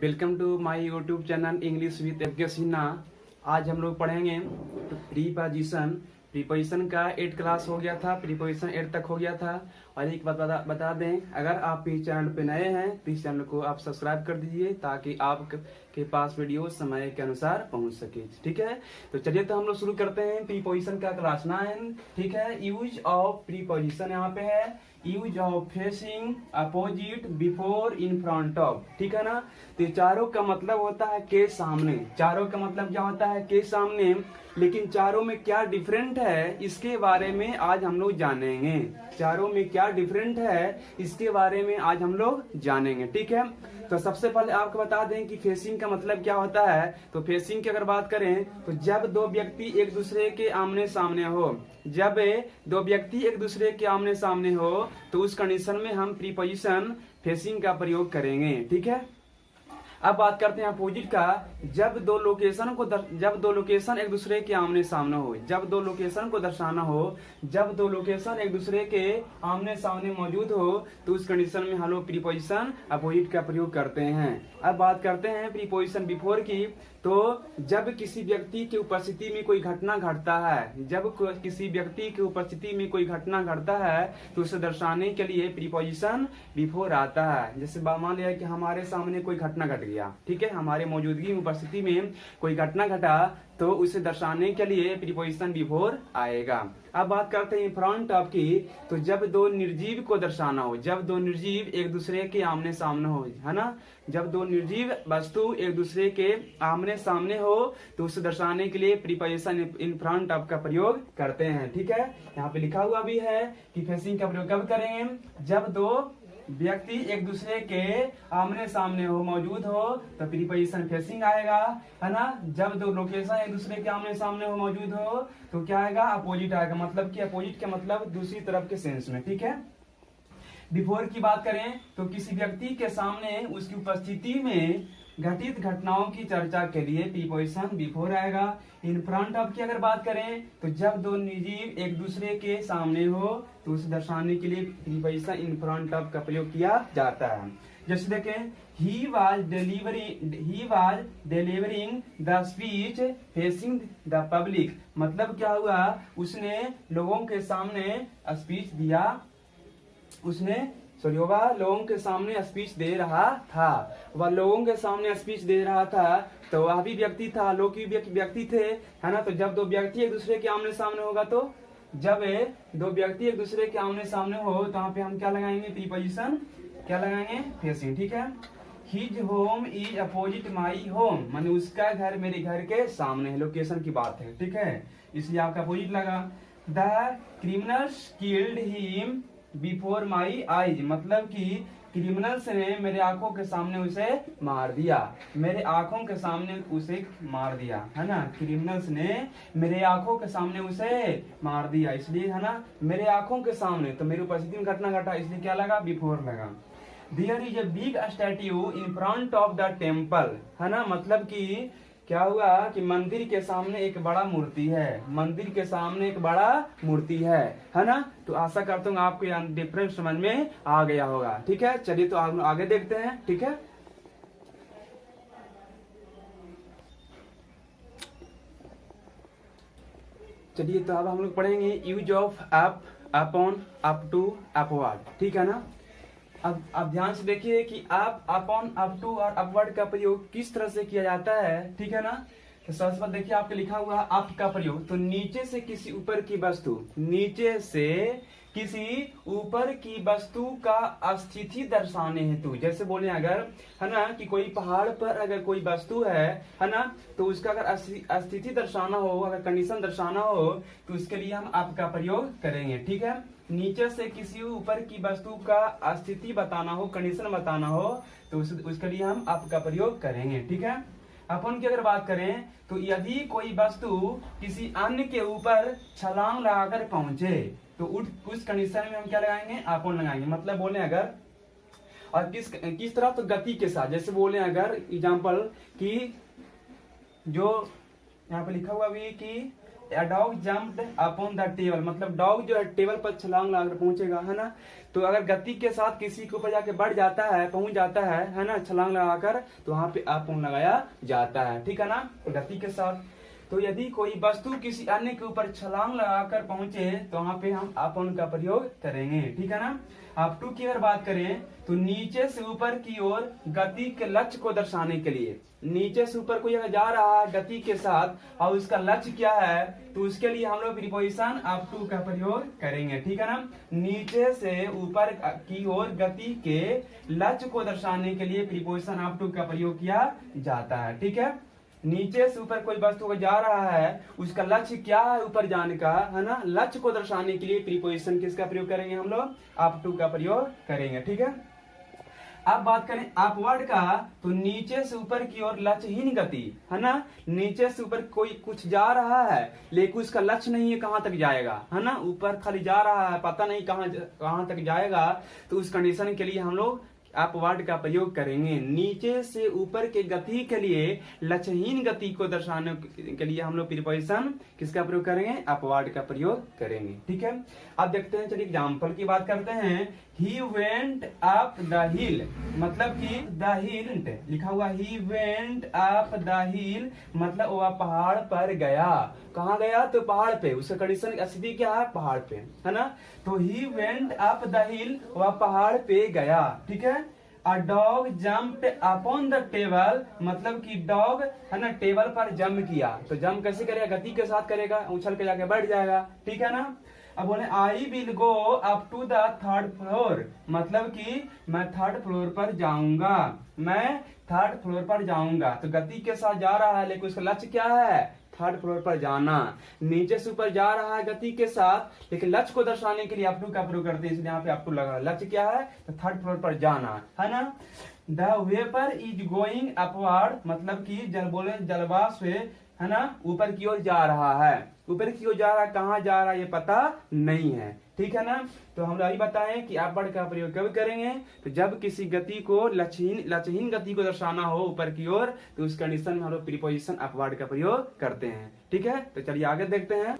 Welcome to my YouTube channel English with FK Sinha. आज हम लोग पढ़ेंगे प्रीपोजिशन। प्रीपोजिशन का 8 क्लास हो गया था, प्रीपोजिशन 8 तक हो गया था। और एक बात बता दें, अगर आप इस चैनल पे नए हैं तो इस चैनल को आप सब्सक्राइब कर दीजिए ताकि आपके पास वीडियो समय के अनुसार पहुंच सके। ठीक है, तो चलिए तो हम लोग शुरू करते हैं। प्रीपोजिशन का क्लास 9। ठीक है, यूज ऑफ प्रीपोजिशन यहाँ पे है। Use of facing, opposite, before, in front of. ठीक है ना। तो चारों का मतलब होता है के सामने। चारों का मतलब क्या होता है? के सामने। लेकिन चारों में क्या डिफरेंट है इसके बारे में आज हम लोग जानेंगे। चारों में क्या डिफरेंट है इसके बारे में आज हम लोग जानेंगे। ठीक है, तो सबसे पहले आपको बता दें कि फेसिंग का मतलब क्या होता है। तो फेसिंग की अगर बात करें तो जब दो व्यक्ति एक दूसरे के आमने सामने हो, जब दो व्यक्ति एक दूसरे के आमने सामने हो तो उस कंडीशन में हम प्रीपोजिशन फेसिंग का प्रयोग करेंगे। ठीक है, अब बात करते हैं अपोजिट का। जब दो लोकेशन एक दूसरे के आमने सामने हो, जब दो लोकेशन को दर्शाना हो, जब दो लोकेशन एक दूसरे के आमने सामने मौजूद हो तो उस कंडीशन में हम लोग प्रीपोजिशन अपोजिट का प्रयोग करते हैं। अब बात करते हैं प्रीपोजिशन बिफोर की। तो जब किसी व्यक्ति की उपस्थिति में कोई घटना घटता है, जब किसी व्यक्ति की उपस्थिति में कोई घटना घटता है तो उसे दर्शाने के लिए प्रीपोजिशन बिफोर आता है। जैसे मान लिया कि हमारे सामने कोई घटना घट गया, ठीक है, हमारे मौजूदगी में उपस्थिति में कोई घटना घटा तो उसे दर्शाने के लिए प्रीपोजिशन बिफोर आएगा। अब बात करते हैं फ्रंट ऑफ की। तो जब दो निर्जीव को दर्शाना हो, जब दो निर्जीव एक दूसरे के आमने सामने हो, है ना, जब दो निर्जीव वस्तु एक दूसरे के आमने सामने हो तो उसे दर्शाने के लिए प्रीपोजिशन इन फ्रंट ऑफ का प्रयोग करते हैं। ठीक है, यहाँ पे लिखा हुआ भी है कि फेसिंग का प्रयोग कब करेंगे? जब दो व्यक्ति एक दूसरे के आमने सामने हो, मौजूद हो तो प्रीपोजिशन फेसिंग आएगा, है ना। जब दो लोकेशन एक दूसरे के आमने सामने हो, मौजूद हो तो क्या आएगा? अपोजिट आएगा। मतलब कि अपोजिट का मतलब दूसरी तरफ के सेंस में। ठीक है, बिफोर की बात करें तो किसी व्यक्ति के सामने उसकी उपस्थिति में घटित घटनाओं की चर्चा के लिए प्रीपोजिशन बिफोर आएगा। इन फ्रंट ऑफ की अगर बात करें तो जब दो निर्जीव एक दूसरे के सामने हो तो उसे दर्शाने के लिए प्रीपोजिशन इन फ्रंट ऑफ का प्रयोग किया जाता है। जैसे देखें, he was delivering the speech facing the public। मतलब क्या हुआ? उसने लोगों के सामने स्पीच दिया, वह लोगों के सामने स्पीच दे रहा था। वह लोगों के सामने स्पीच दे रहा था तो वह भी व्यक्ति था, लोग भी व्यक्ति थे, है ना। तो जब दो व्यक्ति एक दूसरे के आमने सामने होगा तो जब दो व्यक्ति एक दूसरे के आमने सामने हो तो यहाँ पे हम क्या लगाएंगे? प्रीपोजिशन क्या लगाएंगे? फेसिंग। ठीक है, his home is opposite my home, माने उसका घर मेरे घर के सामने है, लोकेशन की बात है। ठीक है, इसलिए आपका अपोजिट लगा। The criminals killed him before my eyes, मतलब कि क्रिमिनल्स ने मेरे आंखों के सामने उसे मार दिया, मेरे आंखों के सामने उसे मार दिया, है ना। क्रिमिनल्स ने मेरे आंखों के सामने उसे मार दिया, इसलिए, है ना, मेरे आंखों के सामने तो मेरी उपस्थिति में घटना घटा, इसलिए क्या लगा? बिफोर लगा। There is a big statue in front of the temple, है ना। मतलब कि क्या हुआ कि मंदिर के सामने एक बड़ा मूर्ति है, मंदिर के सामने एक बड़ा मूर्ति है ना। तो आशा करता हूँ आपको यह डिफरेंस समझ में आ गया होगा। ठीक है, चलिए तो आगे देखते हैं। ठीक है, चलिए तो अब हम लोग पढ़ेंगे use of up, upon, up to, upward. ठीक है ना। अब ध्यान से देखिए कि आप, अपॉन, अप टू और अपवर्ड का प्रयोग किस तरह से किया जाता है। ठीक है ना। तो सबसे पहले देखिए आपके लिखा हुआ अप का प्रयोग। तो नीचे से किसी ऊपर की वस्तु, नीचे से किसी ऊपर की वस्तु का स्थिति दर्शाने हेतु, जैसे बोले अगर, है ना, कि कोई पहाड़ पर अगर कोई वस्तु है ना, तो उसका अगर स्थिति दर्शाना हो, अगर कंडीशन दर्शाना हो तो उसके लिए हम अप का प्रयोग करेंगे। ठीक है, नीचे से किसी ऊपर की वस्तु का स्थिति बताना हो, कंडीशन बताना हो तो उसके लिए हम अप का प्रयोग करेंगे। ठीक है, अपन की अगर बात करें तो यदि कोई वस्तु किसी अन्य के ऊपर छलांग लगाकर पहुंचे तो उस कंडीशन में हम क्या लगाएंगे? अपन लगाएंगे। मतलब बोले अगर, और किस तरह? तो गति के साथ। जैसे बोले अगर एग्जाम्पल कि जो यहाँ पे लिखा हुआ भी कि A dog jumped upon the table, मतलब डॉग जो है टेबल पर छलांग लगाकर पहुंचेगा, है ना। तो अगर गति के साथ किसी के ऊपर जाके बढ़ जाता है, पहुंच जाता है ना, छलांग लगाकर, तो वहां पे अपॉन लगाया जाता है, ठीक है ना, गति के साथ। तो यदि कोई वस्तु किसी अन्य के ऊपर छलांग लगाकर पहुंचे तो वहां पे हम अपॉन का प्रयोग करेंगे, ठीक है ना। अब टू की अगर बात करें तो नीचे से ऊपर की ओर गति के लक्ष्य को दर्शाने के लिए, नीचे से ऊपर कोई अगर जा रहा है गति के साथ और उसका लक्ष्य क्या है, तो उसके लिए हम लोग प्रीपोजिशन अप टू का प्रयोग करेंगे, ठीक है ना। नीचे से ऊपर की ओर गति के लक्ष्य को दर्शाने के लिए प्रीपोजिशन अप टू का प्रयोग किया जाता है, ठीक है। नीचे से ऊपर कोई वस्तु को जा रहा है, उसका लक्ष्य क्या है ऊपर जाने का, है ना, लक्ष्य को दर्शाने के लिए प्रीपोजिशन किसका प्रयोग करेंगे हम लोग, अप टू का प्रयोग करेंगे, ठीक है। अब बात करें अपवर्ड का, तो नीचे से ऊपर की ओर लक्ष्यहीन गति, है ना, नीचे से ऊपर कोई कुछ जा रहा है लेकिन उसका लक्ष्य नहीं है कहां तक जाएगा, है ना, ऊपर खाली जा रहा है, पता नहीं कहां तक जाएगा, तो उस कंडीशन के लिए हम लोग अपवर्ड का प्रयोग करेंगे। नीचे से ऊपर के गति के लिए लक्ष्यहीन गति को दर्शाने के लिए हम लोग प्रीपोजिशन किसका प्रयोग करेंगे, अपवर्ड का प्रयोग करेंगे, ठीक है। अब देखते हैं, चलिए एग्जाम्पल की बात करते हैं। ही वेंट अप द हिल, मतलब कि द हिल लिखा हुआ, ही वेंट अप द हिल मतलब वह पहाड़ पर गया, कहाँ गया, तो पहाड़ पे, उसका कंडीशन स्थिति क्या है, पहाड़ पे, है ना। तो ही वेंट अप द हिल, वह पहाड़ पे गया, ठीक है। A dog jumped upon the table, मतलब कि डॉग, है ना, टेबल पर जंप किया, तो जंप कैसे करेगा, गति के साथ करेगा, उछल के जाके बैठ जाएगा, ठीक है ना। अब बोले I will go up to the third floor, मतलब कि मैं थर्ड फ्लोर पर जाऊंगा, मैं थर्ड फ्लोर पर जाऊंगा, तो गति के साथ जा रहा है लेकिन उसका लक्ष्य क्या है, थर्ड फ्लोर पर जाना। नीचे से ऊपर जा रहा है गति के साथ लेकिन लक्ष्य को दर्शाने के लिए अप टू का प्रयोग करते हैं, इसलिए यहाँ पे अप टू लगा, लक्ष्य क्या है, तो थर्ड फ्लोर पर जाना, है ना। The vapour is going upward, मतलब कि जलवाष्प, है ना, ऊपर की ओर जा रहा है, ऊपर की ओर जा रहा है, कहाँ जा रहा है ये पता नहीं है, ठीक है ना। तो हम अभी बताएं कि अपवर्ड का प्रयोग कब करेंगे, तो जब किसी गति को लक्ष्यहीन गति को दर्शाना हो ऊपर की ओर, तो उस कंडीशन में हम लोग प्रीपोजिशन अपवर्ड का प्रयोग करते हैं, ठीक है। तो चलिए आगे देखते हैं।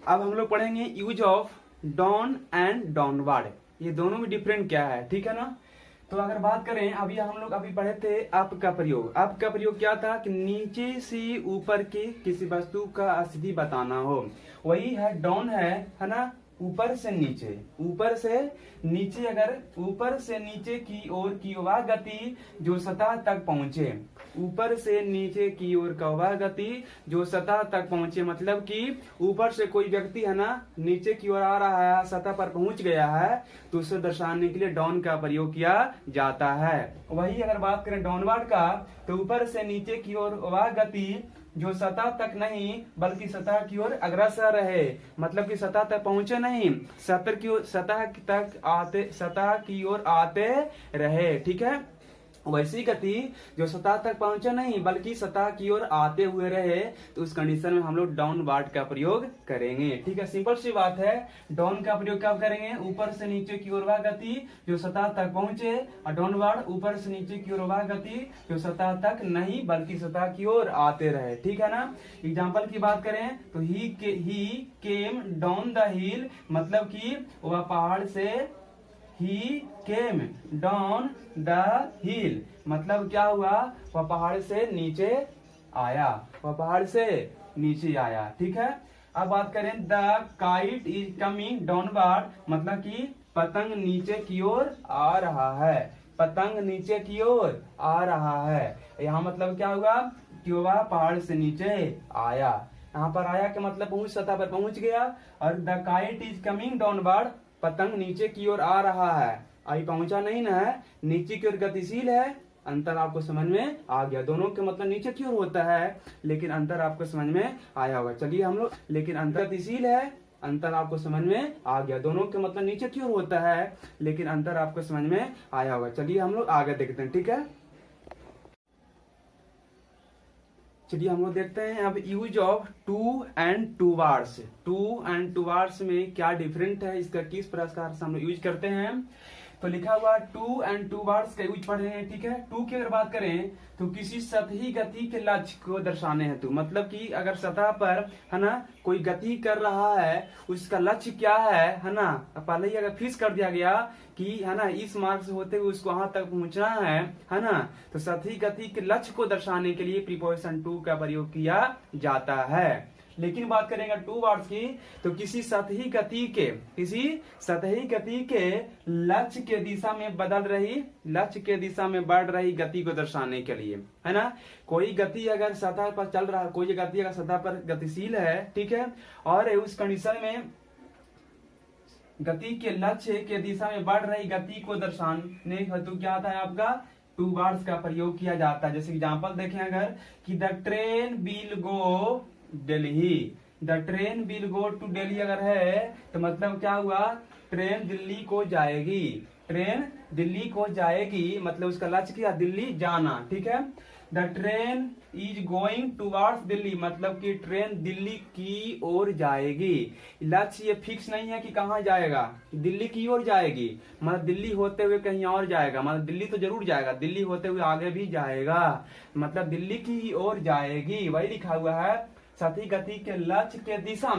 अब हम लोग पढ़ेंगे use of down and downward, ये दोनों में डिफरेंट क्या है, ठीक है ना। तो अगर बात करें, अभी हम लोग अभी पढ़े थे अप का प्रयोग, अप का प्रयोग क्या था कि नीचे से ऊपर के किसी वस्तु का स्थिति बताना हो, वही है डाउन है ना, ऊपर से नीचे, ऊपर से नीचे, अगर ऊपर से नीचे की ओर की वह गति जो सतह तक पहुंचे, ऊपर से नीचे की ओर का वह गति जो सतह तक पहुंचे, मतलब कि ऊपर से कोई व्यक्ति, है ना, नीचे की ओर आ रहा है, सतह पर पहुंच गया है, तो उसे दर्शाने के लिए डाउन का प्रयोग किया जाता है। वही अगर बात करें डाउनवर्ड का, तो ऊपर से नीचे की ओर वह गति जो सतह तक नहीं बल्कि सतह की ओर अग्रसर रहे, मतलब कि सतह तक पहुंचे नहीं, सतह की ओर आते रहे, ठीक है। वैसी गति जो सतह तक पहुंचे नहीं बल्कि सतह की ओर आते हुए रहे, तो उस कंडीशन में हम लोग डाउनवर्ड का प्रयोग करेंगे, ठीक है। सिंपल सी बात है, डाउन का प्रयोग कब करेंगे, ऊपर से नीचे की ओर वह गति जो सतह तक पहुंचे, और डाउनवर्ड ऊपर से नीचे की ओर वह गति जो सतह तक नहीं बल्कि सतह की ओर आते रहे, ठीक है ना। एग्जाम्पल की बात करें तो ही केम डाउन द हिल, मतलब कि वह पहाड़ से, ही केम डाउन द हिल मतलब क्या हुआ, वह पहाड़ से नीचे आया, वह पहाड़ से नीचे आया, ठीक है। अब बात करें the kite is coming downward, मतलब कि पतंग नीचे की ओर आ रहा है, पतंग नीचे की ओर आ रहा है, यहाँ मतलब क्या हुआ कि वह पहाड़ से नीचे आया, यहाँ पर आया के मतलब पहुंच, सतह पर पहुंच गया, और the kite is coming downward, पतंग नीचे की ओर आ रहा है, अभी पहुंचा नहीं ना है, नीचे की ओर गतिशील है, अंतर आपको समझ में आ गया, दोनों के मतलब नीचे की ओर होता है लेकिन अंतर आपको समझ में आया होगा। चलिए हम लोग, लेकिन अंतर गतिशील है, अंतर आपको समझ में आ गया, दोनों के मतलब नीचे की ओर होता है लेकिन अंतर आपको समझ में आया होगा। चलिए हम लोग आगे देखते हैं, ठीक है। चलिए हम लोग देखते हैं अब use of to and towards, to and towards में क्या डिफरेंट है, इसका किस प्रकार से हम लोग यूज करते हैं। तो लिखा हुआ टू एंड टू वर्ड्स का यूज पढ़ रहे हैं, ठीक है। टू की अगर बात करें तो किसी सतही गति के लक्ष्य को दर्शाने हेतु, मतलब कि अगर सतह पर है ना कोई गति कर रहा है, उसका लक्ष्य क्या है ना, पहले ही अगर फिक्स कर दिया गया कि है ना इस मार्ग से होते हुए उसको वहां तक पहुंचना है ना, तो सतही गति के लक्ष्य को दर्शाने के लिए प्रीपोजिशन टू का प्रयोग किया जाता है। लेकिन बात करेंगे टू वर्ड्स की, तो किसी सतही गति के लक्ष्य के दिशा में लक्ष्य के दिशा में बढ़ रही गति को दर्शाने के लिए, है ना। कोई गति अगर सतह पर चल रहा है, कोई गति अगर सतह पर गतिशील है, ठीक है, और उस कंडीशन में गति के लक्ष्य के दिशा में बढ़ रही गति को दर्शाने हेतु क्या आता है आपका टू वर्ड्स का प्रयोग किया जाता है। जैसे एग्जांपल देखें अगर कि the train will go Delhi, the train will go to Delhi अगर है तो मतलब क्या हुआ, ट्रेन दिल्ली को जाएगी, ट्रेन दिल्ली को जाएगी, मतलब उसका लक्ष्य क्या, दिल्ली जाना, ठीक है। The train is going towards Delhi, मतलब कि ट्रेन दिल्ली की ओर जाएगी। लक्ष्य ये फिक्स नहीं है कि कहाँ जाएगा, दिल्ली की ओर जाएगी, मतलब दिल्ली होते हुए कहीं और जाएगा, मतलब दिल्ली तो जरूर जाएगा, दिल्ली होते हुए आगे भी जाएगा, मतलब दिल्ली की ओर जाएगी, वही लिखा हुआ है। सतही गति के लक्ष्य के दिशा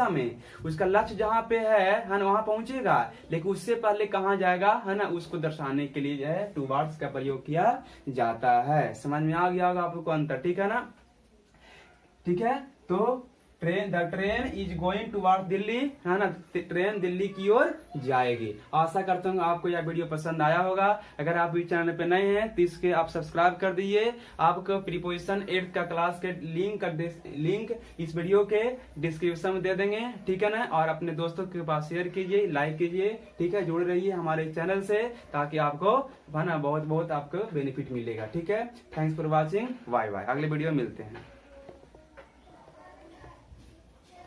में उसका लक्ष्य जहाँ पे है ना वहां पहुंचेगा, लेकिन उससे पहले कहाँ जाएगा है ना, उसको दर्शाने के लिए जो है टू वर्ड्स का प्रयोग किया जाता है। समझ में आ गया होगा आप लोग को अंतर, ठीक है ना, ठीक है। तो the train is going towards Delhi, है ना, ट्रेन दिल्ली की ओर जाएगी। आशा करता हूँ आपको यह वीडियो पसंद आया होगा। अगर आप इस चैनल पे नए हैं तो इसके आप सब्सक्राइब कर दीजिए। आपको प्रीपोजिशन 8 का क्लास के लिंक इस वीडियो के डिस्क्रिप्शन में दे देंगे, ठीक है ना। और अपने दोस्तों के पास शेयर कीजिए, लाइक कीजिए, ठीक है। जुड़े रहिए हमारे चैनल से ताकि आपको है ना बहुत आपको बेनिफिट मिलेगा, ठीक है। Thanks for watching, bye bye, अगले वीडियो में मिलते हैं।